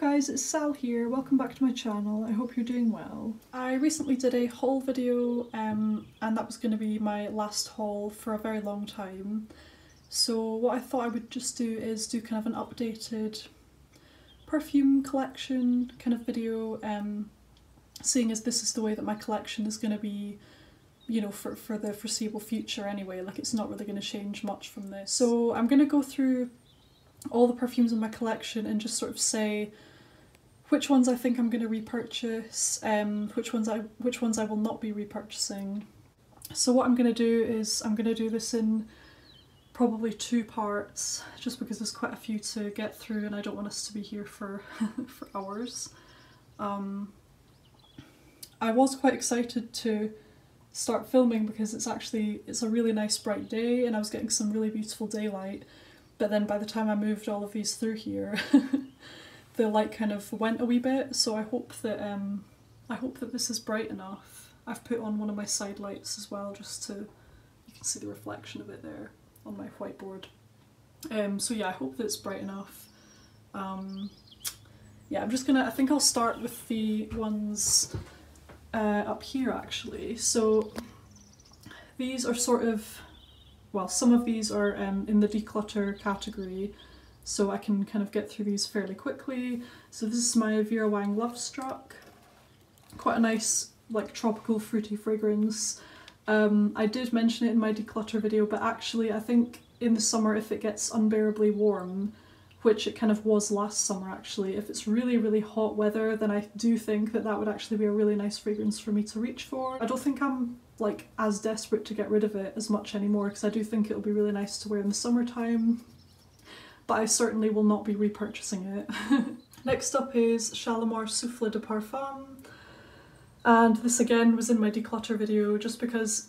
guys, it's Sal here. Welcome back to my channel. I hope you're doing well. I recently did a haul video and that was going to be my last haul for a very long time. So what I thought I would just do is do kind of an updated perfume collection kind of video, seeing as this is the way that my collection is going to be, you know, for the foreseeable future anyway. Like, it's not really going to change much from this. So I'm going to go through all the perfumes in my collection and just sort of say which ones I think I'm going to repurchase, which ones I will not be repurchasing. So what I'm going to do is I'm going to do this in probably 2 parts, just because there's quite a few to get through and I don't want us to be here for for hours. I was quite excited to start filming because it's a really nice bright day and I was getting some really beautiful daylight. But then by the time I moved all of these through here, the light kind of went a wee bit. So I hope that this is bright enough. I've put on one of my side lights as well, just to, you can see the reflection of it there on my whiteboard. So yeah, I hope that it's bright enough. Yeah, I think I'll start with the ones up here actually. So these are sort of, well, some of these are in the declutter category, so I can kind of get through these fairly quickly. So this is my Vera Wang Love Struck. Quite a nice, like, tropical fruity fragrance. I did mention it in my declutter video, but actually I think in the summer, if it gets unbearably warm, which it kind of was last summer actually, if it's really, really hot weather, then I do think that that would actually be a really nice fragrance for me to reach for. I don't think I'm like as desperate to get rid of it as much anymore, because I do think it'll be really nice to wear in the summertime, but I certainly will not be repurchasing it. Next up is Shalimar Souffle de Parfum, and this again was in my declutter video, just because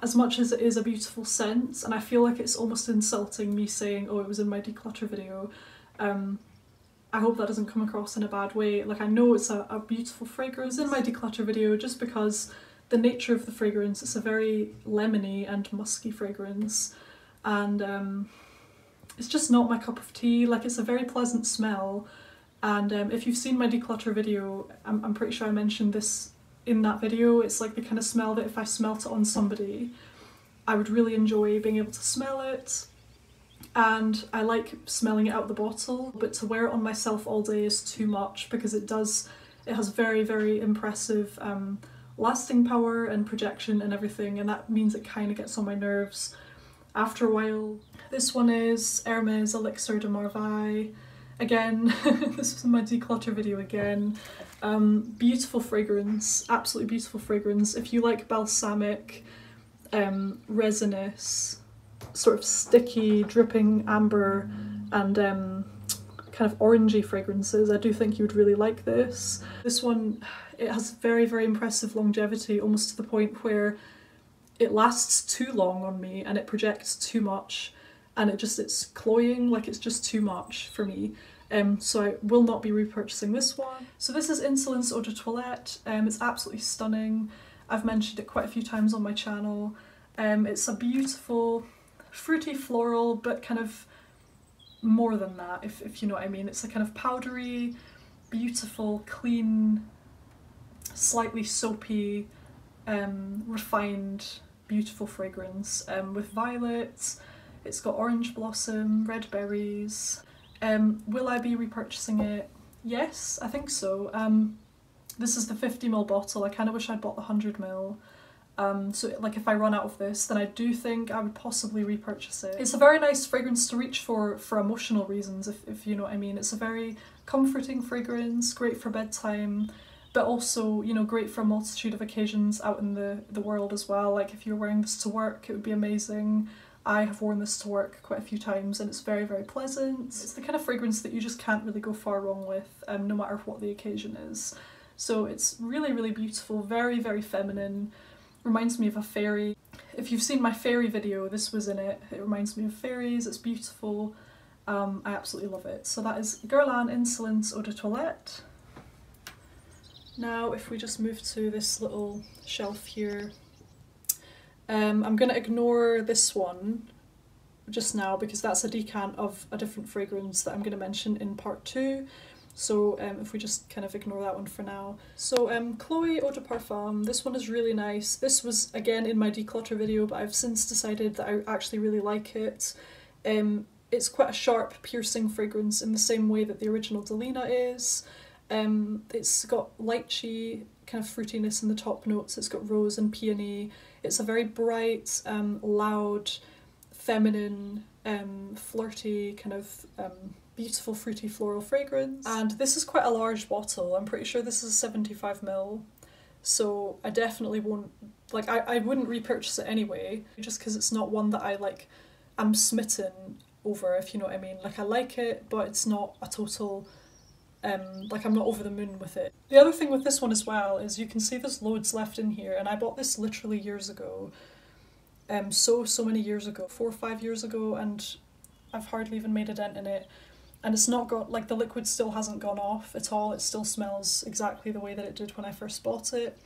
as much as it is a beautiful scent, and I feel like it's almost insulting me saying, oh, it was in my declutter video, I hope that doesn't come across in a bad way. Like, I know it's a beautiful fragrance in my declutter video just because the nature of the fragrance, it's a very lemony and musky fragrance, and it's just not my cup of tea. Like, it's a very pleasant smell, and if you've seen my declutter video, I'm pretty sure I mentioned this in that video. It's like the kind of smell that if I smelt it on somebody, I would really enjoy being able to smell it, and I like smelling it out the bottle, but to wear it on myself all day is too much, because it has very, very impressive lasting power and projection and everything, and that means it kind of gets on my nerves after a while. This one is Hermes Elixir de Marvaille. Again, this was in my declutter video again. Beautiful fragrance, absolutely beautiful fragrance. If you like balsamic, resinous, sort of sticky, dripping amber and kind of orangey fragrances, I do think you would really like this. This one, it has very, very impressive longevity, almost to the point where it lasts too long on me and it projects too much, and it's cloying, like it's just too much for me. So I will not be repurchasing this one. So this is Insolence Eau de Toilette. It's absolutely stunning. I've mentioned it quite a few times on my channel. It's a beautiful, fruity floral, but kind of more than that, if you know what I mean. It's a kind of powdery, beautiful, clean, slightly soapy, refined, beautiful fragrance with violets. It's got orange blossom, red berries. Will I be repurchasing it? Yes, I think so. This is the 50ml bottle. I kind of wish I'd bought the 100ml. So like, if I run out of this, then I do think I would possibly repurchase it. It's a very nice fragrance to reach for emotional reasons, if you know what I mean. It's a very comforting fragrance, great for bedtime, but also, you know, great for a multitude of occasions out in the world as well. Like, if you're wearing this to work, it would be amazing. I have worn this to work quite a few times and it's very, very pleasant. It's the kind of fragrance that you just can't really go far wrong with, no matter what the occasion is. So it's really, really beautiful, very, very feminine. Reminds me of a fairy. If you've seen my fairy video, this was in it. It reminds me of fairies, it's beautiful. I absolutely love it. So that is Guerlain Insolence Eau de Toilette. Now if we just move to this little shelf here, I'm going to ignore this one just now because that's a decant of a different fragrance that I'm going to mention in part 2. So if we just kind of ignore that one for now. So Chloe Eau de Parfum, this one is really nice. This was again in my declutter video, but I've since decided that I actually really like it. It's quite a sharp, piercing fragrance in the same way that the original Delina is. It's got lychee kind of fruitiness in the top notes. It's got rose and peony. It's a very bright, loud, feminine, flirty, kind of beautiful fruity floral fragrance. And this is quite a large bottle. I'm pretty sure this is 75ml. So I definitely won't, like, I wouldn't repurchase it anyway, just because it's not one that I like, I'm smitten over, if you know what I mean. Like, I like it, but it's not a total, like, I'm not over the moon with it. The other thing with this one as well is you can see there's loads left in here, and I bought this literally years ago. So many years ago, 4 or 5 years ago, and I've hardly even made a dent in it. And it's not got, like, the liquid still hasn't gone off at all. It still smells exactly the way that it did when I first bought it.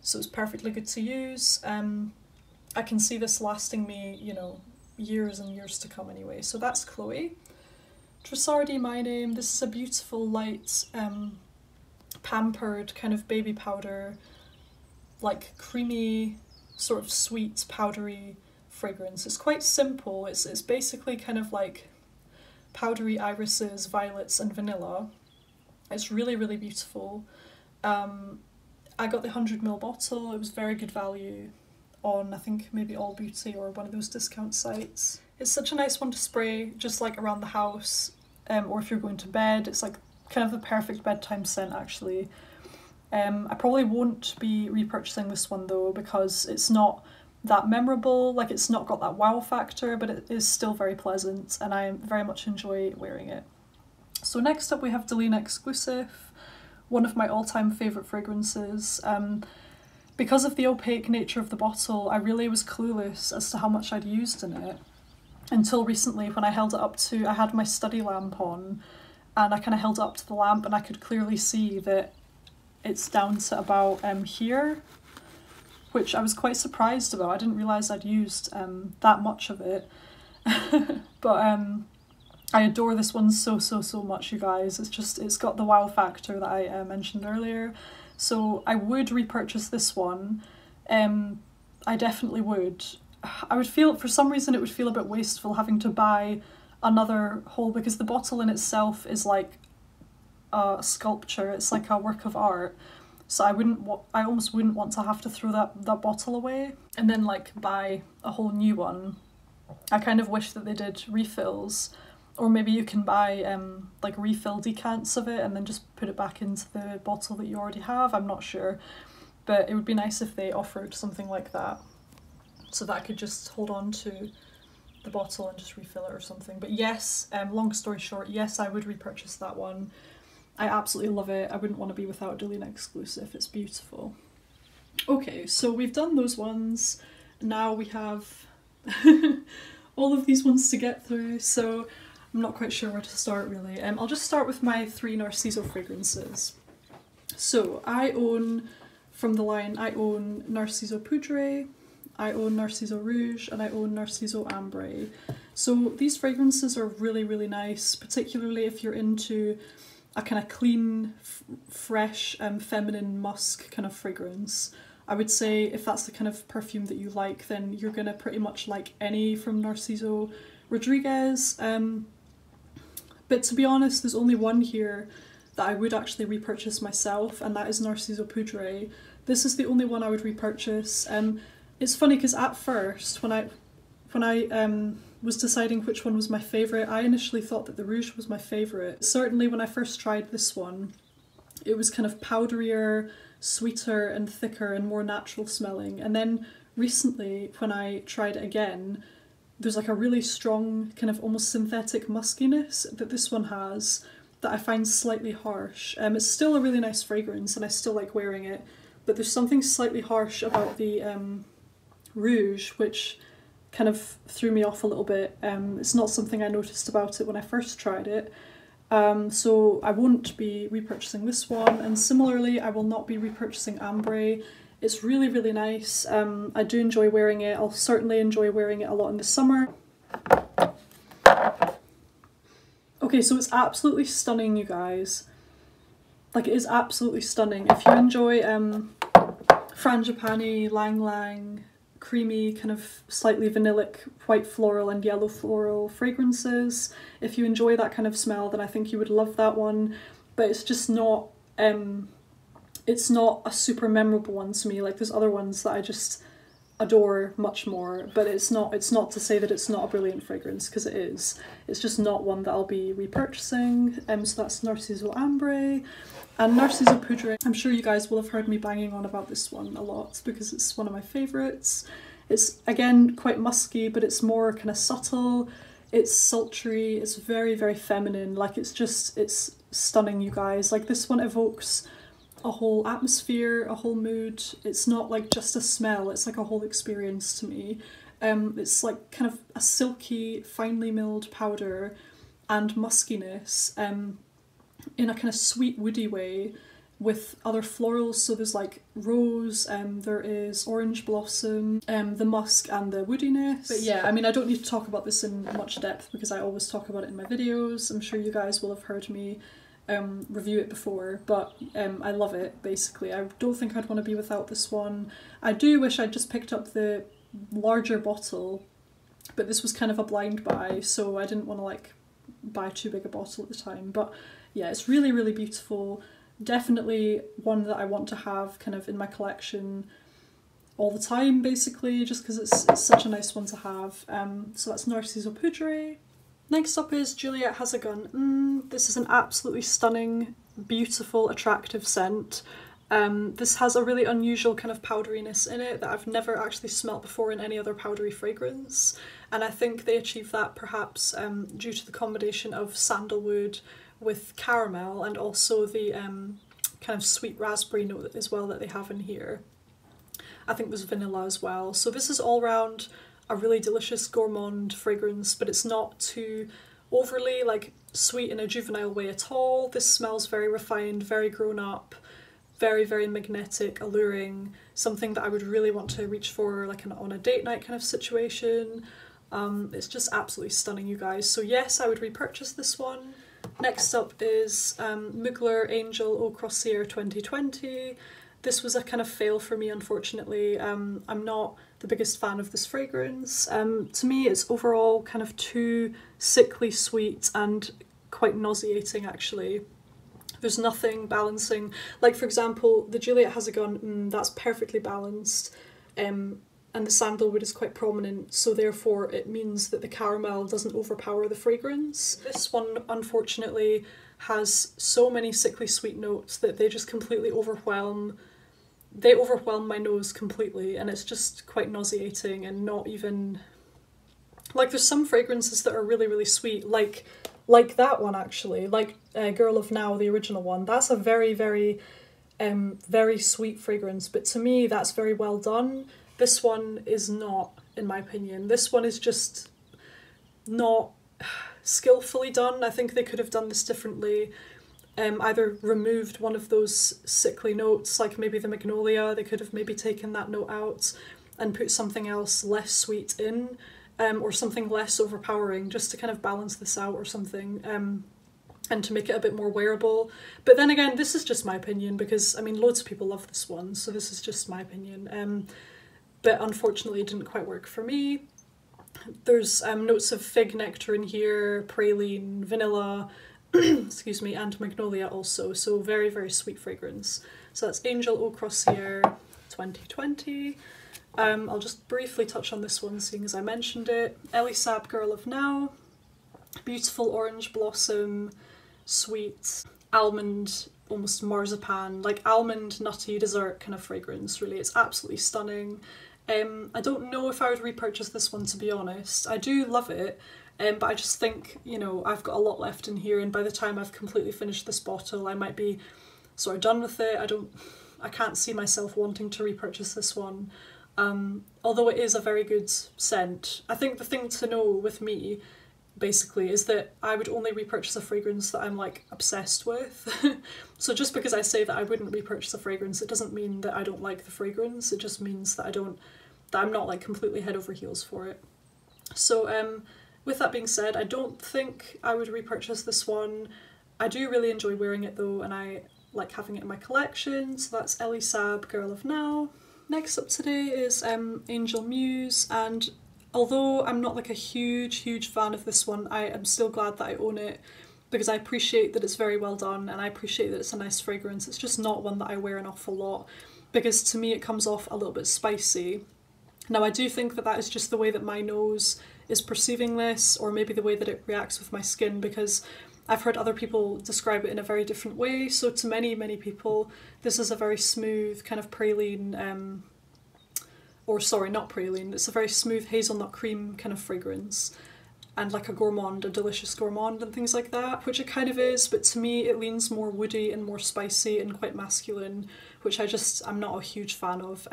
So it's perfectly good to use. I can see this lasting me, you know, years and years to come anyway. So that's Chloe. Trussardi, My Name. This is a beautiful, light, pampered kind of baby powder, like creamy, sort of sweet, powdery fragrance. It's quite simple. It's basically kind of like powdery irises, violets and vanilla. It's really, really beautiful. I got the 100ml bottle. It was very good value on, I think, maybe All Beauty or one of those discount sites. It's such a nice one to spray just like around the house, or if you're going to bed. It's like kind of the perfect bedtime scent actually. I probably won't be repurchasing this one though, because it's not that memorable. Like, it's not got that wow factor, but it is still very pleasant and I very much enjoy wearing it. So next up we have Delina Exclusive, one of my all-time favourite fragrances. Because of the opaque nature of the bottle, I really was clueless as to how much I'd used in it until recently when I held it up to, I had my study lamp on and I kind of held it up to the lamp and I could clearly see that it's down to about here, which I was quite surprised about. I didn't realise I'd used that much of it. But I adore this one so much, you guys. It's got the wow factor that I mentioned earlier. So I would repurchase this one. I definitely would. I would feel, for some reason it would feel a bit wasteful having to buy another whole, because the bottle in itself is like a sculpture. It's like a work of art. So I almost wouldn't want to have to throw that bottle away and then like buy a whole new one. I kind of wish that they did refills, or maybe you can buy like refill decants of it and then just put it back into the bottle that you already have. I'm not sure, but it would be nice if they offered something like that, so that I could just hold on to the bottle and just refill it or something. But yes, long story short, yes, I would repurchase that one. I absolutely love it. I wouldn't want to be without Delina Exclusive. It's beautiful. Okay, so we've done those ones. Now we have all of these ones to get through, so I'm not quite sure where to start really. I'll just start with my 3 Narciso fragrances. So I own, from the line, I own Narciso Poudre, I own Narciso Rouge, and I own Narciso Ambre. So these fragrances are really, really nice, particularly if you're into a kind of clean, fresh, feminine musk kind of fragrance. I would say if that's the kind of perfume that you like, then you're gonna pretty much like any from Narciso Rodriguez. But to be honest, there's only one here that I would actually repurchase myself, and that is Narciso Poudre. This is the only one I would repurchase. It's funny because at first, when I was deciding which one was my favourite, I initially thought that the Rouge was my favourite. Certainly when I first tried this one, it was kind of powderier, sweeter and thicker and more natural smelling. And then recently, when I tried it again, there's like a really strong kind of almost synthetic muskiness that this one has that I find slightly harsh. It's still a really nice fragrance and I still like wearing it, but there's something slightly harsh about the Rouge which kind of threw me off a little bit. It's not something I noticed about it when I first tried it. So I won't be repurchasing this one, and similarly I will not be repurchasing Ambre. It's really, really nice. I do enjoy wearing it. I'll certainly enjoy wearing it a lot in the summer. Okay, so it's absolutely stunning, you guys. Like, it is absolutely stunning. If you enjoy frangipani, lang lang, creamy, kind of slightly vanillic, white floral and yellow floral fragrances, if you enjoy that kind of smell, then I think you would love that one. But it's just not, it's not a super memorable one to me. Like, there's other ones that I just adore much more, but it's not to say that it's not a brilliant fragrance, because it is. It's just not one that I'll be repurchasing. So that's Narciso Ambre. And Narciso Poudre, I'm sure you guys will have heard me banging on about this one a lot because it's one of my favourites. It's, again, quite musky, but it's more kind of subtle, it's sultry, it's very, very feminine. Like, it's stunning, you guys. Like, this one evokes a whole atmosphere, a whole mood. It's not like just a smell, it's like a whole experience to me. It's like kind of a silky, finely milled powder and muskiness, in a kind of sweet, woody way, with other florals. So there's like rose, there is orange blossom, the musk and the woodiness. But yeah, I mean, I don't need to talk about this in much depth because I always talk about it in my videos. I'm sure you guys will have heard me review it before, but I love it, basically. I don't think I'd want to be without this one. I do wish I'd just picked up the larger bottle, but this was kind of a blind buy, so I didn't want to like buy too big a bottle at the time. But yeah, it's really, really beautiful. Definitely one that I want to have kind of in my collection all the time, basically, just because it's such a nice one to have. So that's Narciso Poudre. Next up is Juliette Has A Gun. This is an absolutely stunning, beautiful, attractive scent. This has a really unusual kind of powderiness in it that I've never actually smelt before in any other powdery fragrance, and I think they achieve that perhaps due to the combination of sandalwood with caramel and also the kind of sweet raspberry note as well that they have in here. I think there's vanilla as well. So this is all round a really delicious gourmand fragrance, but it's not too overly like sweet in a juvenile way at all. This smells very refined, very grown up, very, very magnetic, alluring, something that I would really want to reach for like on a date night kind of situation. It's just absolutely stunning, you guys. So yes, I would repurchase this one. Next up is Mugler Angel Or Crocodile 2020. This was a kind of fail for me, unfortunately. I'm not the biggest fan of this fragrance. To me, it's overall kind of too sickly sweet and quite nauseating, actually. There's nothing balancing. Like, for example, the Juliette Has A Gun, that's perfectly balanced, and the sandalwood is quite prominent, so therefore it means that the caramel doesn't overpower the fragrance. This one, unfortunately, has so many sickly sweet notes that they just completely overwhelm. They overwhelm my nose completely, and it's just quite nauseating and not even... Like, there's some fragrances that are really, really sweet, like that one, actually, like Girl of Now, the original one. That's a very, very, very sweet fragrance, but to me that's very well done. This one is not, in my opinion. This one is just not skillfully done. I think they could have done this differently. Either removed one of those sickly notes, like maybe the magnolia. They could have maybe taken that note out and put something else less sweet in, or something less overpowering, just to kind of balance this out or something, and to make it a bit more wearable. But then again, this is just my opinion, because I mean loads of people love this one, so this is just my opinion. But unfortunately it didn't quite work for me. There's notes of fig nectar in here, praline, vanilla, excuse me, and magnolia also, so very, very sweet fragrance. So that's Angel Or Crocodile 2020. I'll just briefly touch on this one, seeing as I mentioned it. Elisab Girl of Now. Beautiful orange blossom, sweet, almond, almost marzipan, like almond nutty dessert kind of fragrance, really. It's absolutely stunning. I don't know if I would repurchase this one, to be honest. I do love it, but I just think, you know, I've got a lot left in here, and by the time I've completely finished this bottle I might be sort of done with it. I can't see myself wanting to repurchase this one. Although it is a very good scent. I think the thing to know with me, basically, is that I would only repurchase a fragrance that I'm like obsessed with. So just because I say that I wouldn't repurchase a fragrance, it doesn't mean that I don't like the fragrance. It just means that I'm not like completely head over heels for it. So with that being said, I don't think I would repurchase this one. I do really enjoy wearing it though, and I like having it in my collection. So that's Ellie Saab, Girl of Now. Next up today is Angel Muse, and although I'm not like a huge fan of this one, I am still glad that I own it because I appreciate that it's very well done and I appreciate that it's a nice fragrance. It's just not one that I wear an awful lot because to me it comes off a little bit spicy. Now I do think that that is just the way that my nose is perceiving this, or maybe the way that it reacts with my skin, because I've heard other people describe it in a very different way. So to many people, this is a very smooth kind of praline, or sorry, not praline, it's a very smooth hazelnut cream kind of fragrance, and like a gourmand, a delicious gourmand and things like that, which it kind of is, but to me it leans more woody and more spicy and quite masculine, which I'm not a huge fan of.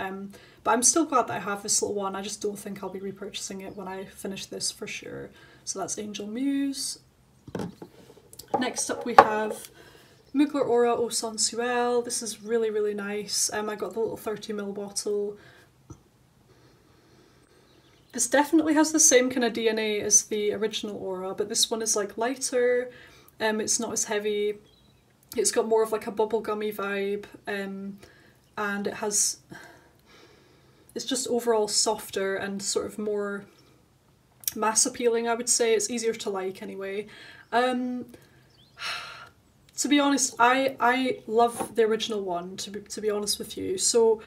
But I'm still glad that I have this little one. I just don't think I'll be repurchasing it when I finish this for sure. So that's Angel Muse. Next up we have Mugler Aura Eau Sensuelle. This is really nice. I got the little 30ml bottle. This definitely has the same kind of DNA as the original Aura, but this one is like lighter, it's not as heavy, it's got more of like a bubblegummy vibe, and it's just overall softer and sort of more mass appealing, I would say. It's easier to like anyway. To be honest, I love the original one, to be honest with you, so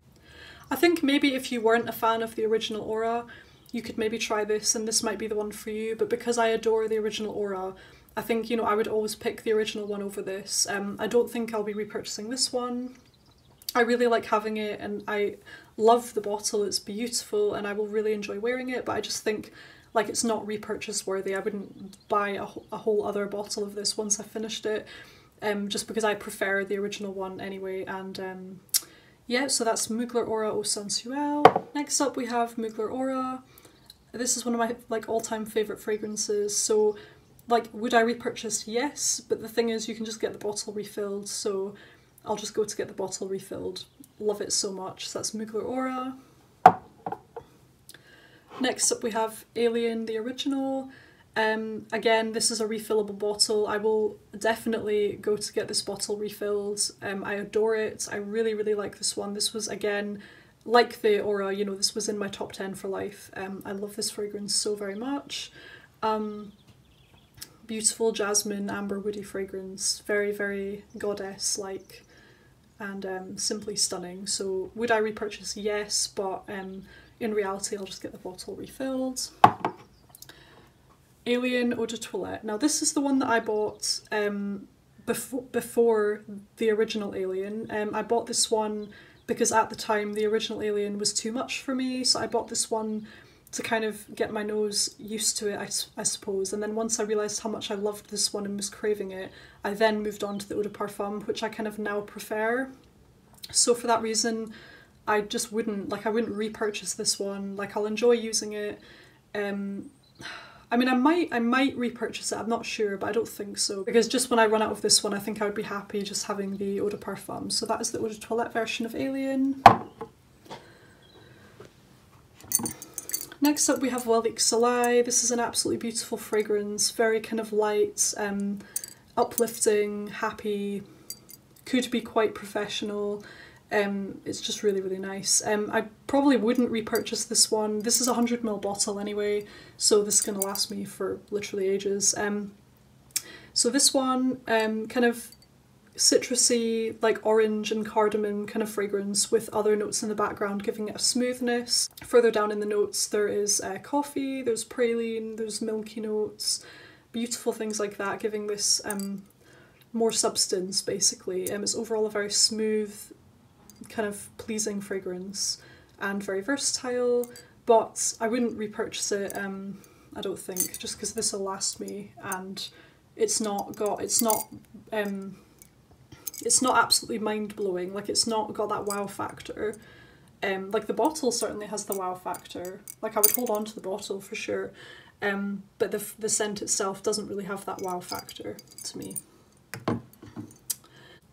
I think maybe if you weren't a fan of the original Aura, you could maybe try this and this might be the one for you, but because I adore the original Aura, I think, you know, I would always pick the original one over this. I don't think I'll be repurchasing this one. I really like having it and I love the bottle, it's beautiful and I will really enjoy wearing it, but I just think like it's not repurchase worthy. I wouldn't buy a whole other bottle of this once I finished it, just because I prefer the original one anyway. And yeah, so that's Mugler Aura Eau Sensuelle. Next up we have Mugler Aura. This is one of my like all-time favourite fragrances, so like would I repurchase? Yes, but the thing is you can just get the bottle refilled, so I'll just go to get the bottle refilled. Love it so much. So that's Mugler Aura. Next up we have Alien, the original. Again, this is a refillable bottle. I will definitely go to get this bottle refilled. I adore it. I really like this one. This was, again, like the Aura, you know, this was in my top 10 for life. I love this fragrance so very much. Beautiful jasmine, amber, woody fragrance. Very goddess-like and simply stunning. So would I repurchase? Yes, but in reality I'll just get the bottle refilled. Alien Eau de Toilette. Now this is the one that I bought before the original Alien. I bought this one because at the time the original Alien was too much for me, so I bought this one to kind of get my nose used to it, I suppose. And then once I realised how much I loved this one and was craving it, I then moved on to the Eau de Parfum, which I kind of now prefer. So for that reason, I just wouldn't repurchase this one. Like, I'll enjoy using it. I mean, I might repurchase it, I'm not sure, but I don't think so. Because just when I run out of this one, I think I would be happy just having the Eau de Parfum. So that is the Eau de Toilette version of Alien. Next up we have Wellic Soleil. This is an absolutely beautiful fragrance, very kind of light, uplifting, happy, could be quite professional. It's just really nice. I probably wouldn't repurchase this one. This is a 100ml bottle anyway, so this is going to last me for literally ages. So this one, kind of citrusy, like orange and cardamom kind of fragrance with other notes in the background giving it a smoothness. Further down in the notes there is coffee, there's praline, there's milky notes, beautiful things like that, giving this more substance basically. It's overall a very smooth, kind of pleasing fragrance and very versatile, but I wouldn't repurchase it, I don't think, just because this will last me, and it's not absolutely mind-blowing, like it's not got that wow factor. Like the bottle certainly has the wow factor, like I would hold on to the bottle for sure, but the scent itself doesn't really have that wow factor to me.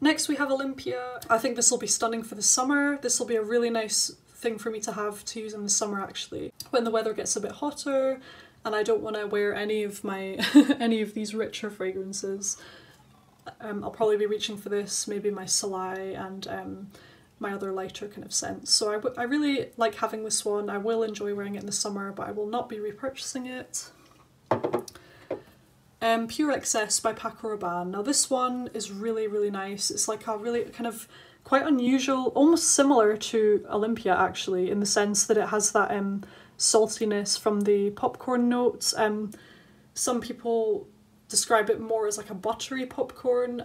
Next we have Olympia. I think this will be stunning for the summer. This will be a really nice thing for me to have to use in the summer actually, when the weather gets a bit hotter and I don't want to wear any of my any of these richer fragrances. I'll probably be reaching for this, maybe my Soleil and my other lighter kind of scents. So I really like having this one. I will enjoy wearing it in the summer, but I will not be repurchasing it. Pure Excess by Paco Rabanne. Now this one is really, really nice. It's like a really kind of quite unusual, almost similar to Olympia actually, in the sense that it has that saltiness from the popcorn notes. Some people describe it more as like a buttery popcorn.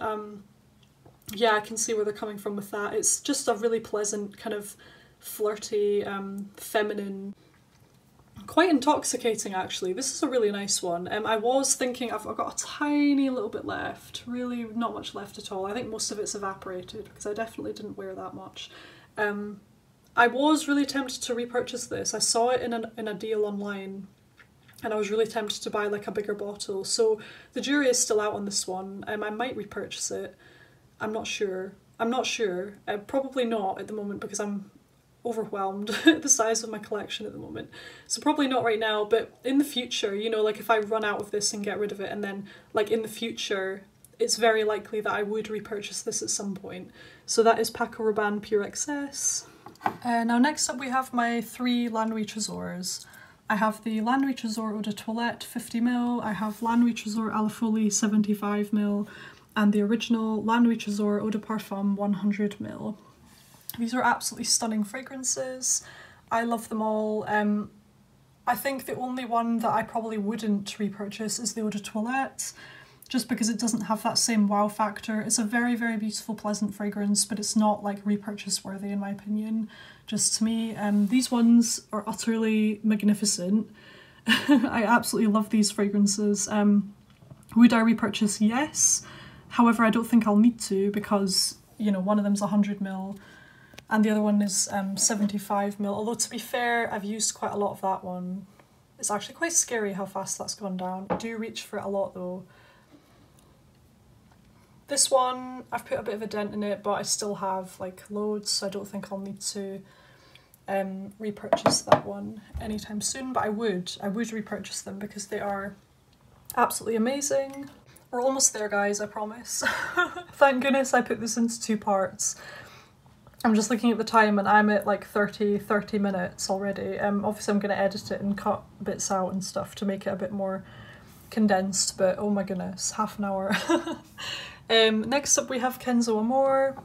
Yeah, I can see where they're coming from with that. It's just a really pleasant, kind of flirty, feminine, quite intoxicating actually. This is a really nice one. I was thinking I've got a tiny little bit left, really not much left at all. I think most of it's evaporated because I definitely didn't wear that much. I was really tempted to repurchase this. I saw it in a deal online and I was really tempted to buy like a bigger bottle. So the jury is still out on this one. I might repurchase it. I'm not sure. Probably not at the moment because I'm overwhelmed at the size of my collection at the moment. So probably not right now, but in the future, you know, like if I run out of this and get rid of it, and then like in the future, it's very likely that I would repurchase this at some point. So that is Paco Rabanne Pure Excess. Now next up we have my 3 La Nuit Trésors. I have the La Nuit Trésor Eau de Toilette 50ml, I have La Nuit Trésor à la Folie 75ml, and the original La Nuit Trésor Eau de Parfum 100ml. These are absolutely stunning fragrances. I love them all. I think the only one that I probably wouldn't repurchase is the Eau de Toilette, just because it doesn't have that same wow factor. It's a very, very beautiful, pleasant fragrance, but it's not like repurchase worthy in my opinion, just to me. These ones are utterly magnificent. I absolutely love these fragrances. Would I repurchase? Yes. However, I don't think I'll need to because, you know, one of them's 100ml and the other one is 75ml. Although to be fair, I've used quite a lot of that one. It's actually quite scary how fast that's gone down. I do reach for it a lot though. This one, I've put a bit of a dent in it, but I still have like loads, so I don't think I'll need to repurchase that one anytime soon, but I would repurchase them because they are absolutely amazing. We're almost there, guys, I promise. Thank goodness I put this into 2 parts. I'm just looking at the time and I'm at like 30 minutes already. Obviously I'm going to edit it and cut bits out and stuff to make it a bit more condensed, but oh my goodness, half an hour. Next up we have Kenzo Amore.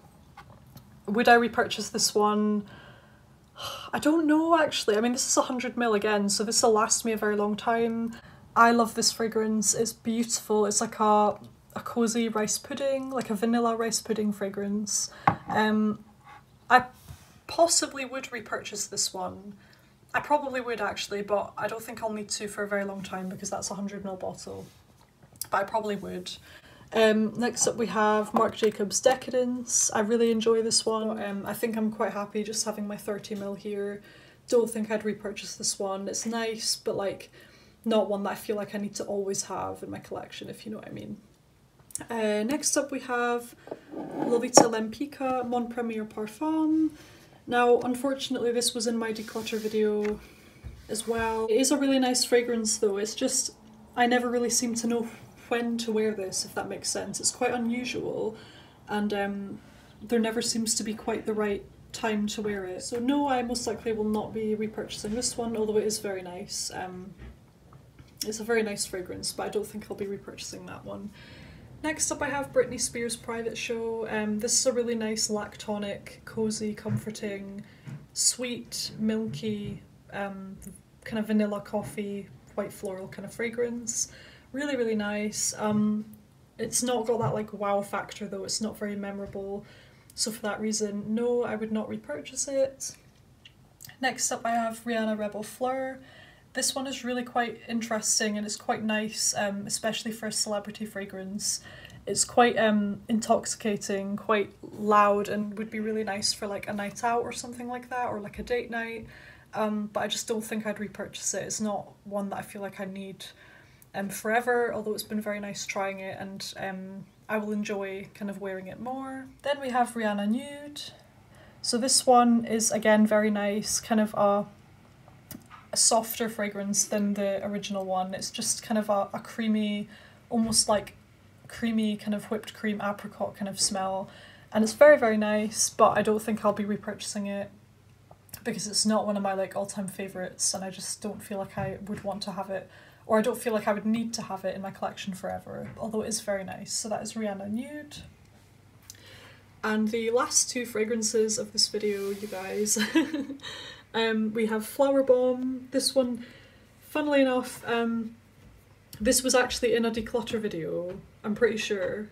Would I repurchase this one? I don't know actually. I mean, this is 100ml again, so this will last me a very long time. I love this fragrance. It's beautiful. It's like a cozy rice pudding, like a vanilla rice pudding fragrance. I possibly would repurchase this one. I probably would actually, but I don't think I'll need to for a very long time because that's a 100ml bottle. But I probably would. Next up we have Marc Jacobs Decadence. I really enjoy this one. I think I'm quite happy just having my 30ml here. Don't think I'd repurchase this one. It's nice, but like not one that I feel like I need to always have in my collection, if you know what I mean. Next up we have Lolita Lempicka Mon Premier Parfum. Now unfortunately this was in my declutter video as well. It is a really nice fragrance though, it's just I never really seem to know when to wear this, if that makes sense. It's quite unusual and there never seems to be quite the right time to wear it. So no, I most likely will not be repurchasing this one, although it is very nice. It's a very nice fragrance, but I don't think I'll be repurchasing that one. Next up I have Britney Spears Private Show. This is a really nice lactonic, cozy, comforting, sweet, milky, kind of vanilla coffee, white floral kind of fragrance. Really, really nice. It's not got that like wow factor though, it's not very memorable. So for that reason, no, I would not repurchase it. Next up I have Rihanna Rebel Fleur. This one is really quite interesting and it's quite nice, especially for a celebrity fragrance. It's quite intoxicating, quite loud, and would be really nice for like a night out or something like that, or like a date night. But I just don't think I'd repurchase it. It's not one that I feel like I need forever, although it's been very nice trying it, and I will enjoy kind of wearing it more. Then we have Rihanna Nude. So this one is again very nice, kind of a softer fragrance than the original one. It's just kind of a creamy, almost like creamy kind of whipped cream apricot kind of smell, and it's very, very nice, but I don't think I'll be repurchasing it because it's not one of my like all-time favourites, and I just don't feel like I would want to have it, or I don't feel like I would need to have it in my collection forever, although it is very nice. So that is Rihanna Nude. And the last two fragrances of this video, you guys, we have Flower Bomb. This one, funnily enough, this was actually in a Declutter video, I'm pretty sure,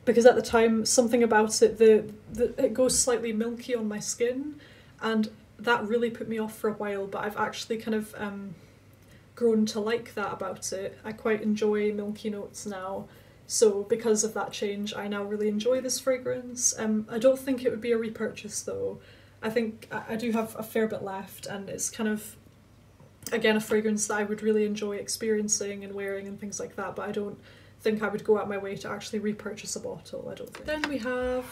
because at the time something about it, it goes slightly milky on my skin, and that really put me off for a while, but I've actually kind of grown to like that about it. I quite enjoy milky notes now. So because of that change, I now really enjoy this fragrance. I don't think it would be a repurchase though. I think I do have a fair bit left, and it's kind of, again, a fragrance that I would really enjoy experiencing and wearing and things like that, but I don't think I would go out my way to actually repurchase a bottle, I don't think. Then we have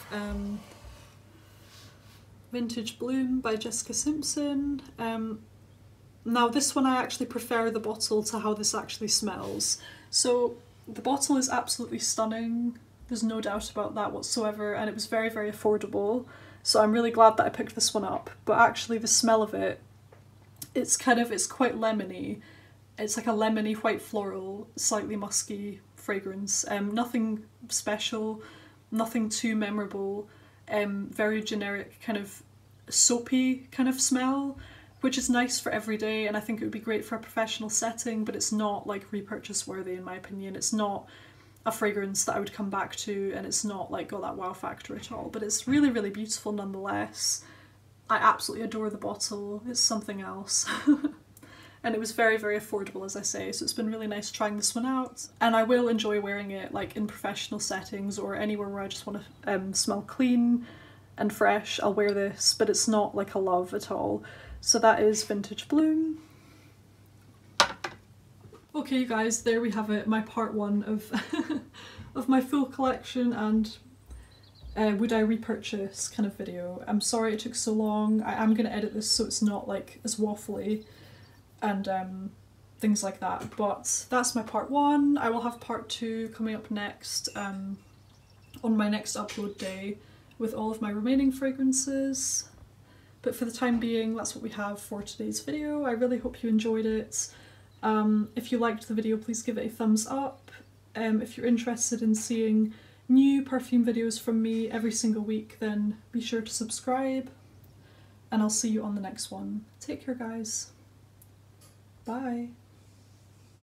Vintage Bloom by Jessica Simpson. Now this one I actually prefer the bottle to how this actually smells. So the bottle is absolutely stunning, there's no doubt about that whatsoever, and it was very, very affordable, so I'm really glad that I picked this one up. But actually the smell of it, it's quite lemony. It's like a lemony white floral, slightly musky fragrance. Nothing special, nothing too memorable, very generic kind of soapy kind of smell, which is nice for every day, and I think it would be great for a professional setting, but it's not like repurchase worthy in my opinion. It's not a fragrance that I would come back to, and it's not like got that wow factor at all, but it's really, really beautiful nonetheless. I absolutely adore the bottle, it's something else. And it was very, very affordable, as I say, so it's been really nice trying this one out, and I will enjoy wearing it like in professional settings or anywhere where I just want to smell clean and fresh. I'll wear this, but it's not like a love at all. So that is Vintage Bloom. Okay you guys, there we have it, my part one of of my full collection and would I repurchase kind of video. I'm sorry it took so long. I am going to edit this so it's not like as waffly and things like that, but that's my part one. I will have part two coming up next on my next upload day with all of my remaining fragrances. But for the time being, that's what we have for today's video. I really hope you enjoyed it. If you liked the video, please give it a thumbs up. If you're interested in seeing new perfume videos from me every single week, then be sure to subscribe. And I'll see you on the next one. Take care, guys. Bye.